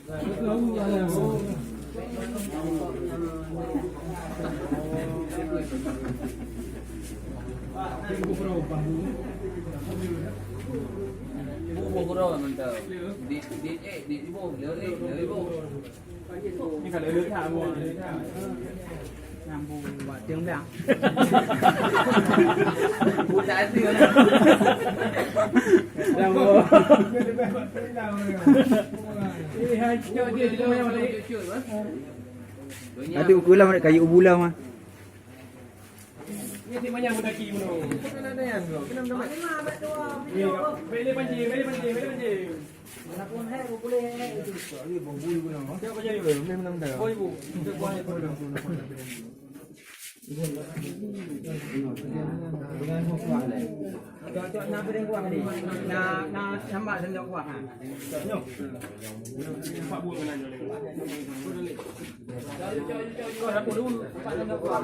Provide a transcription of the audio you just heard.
Ibu kurang mantap. Di ibu, ibu. Ini kalau lưỡi thả buồn lưỡi thả làm buồn và tiếng bẹo Buồn đại tiêu. làm buồn Ada ukuran mana kayu ubulah mah. ini timanya mudah kiri mulu kenapa ada yang bro kenapa nama ini mah beli pancing Manapun hai boleh hai itu ini bambu ibu nama siapa jadi bro ini menang dah oh ibu itu kuah itu dengan kuah lah cocok nak beri kuah ni nak sambal sendok kuah ha nyok pak buat mana jolek kau dapur dulu pak sendok kuah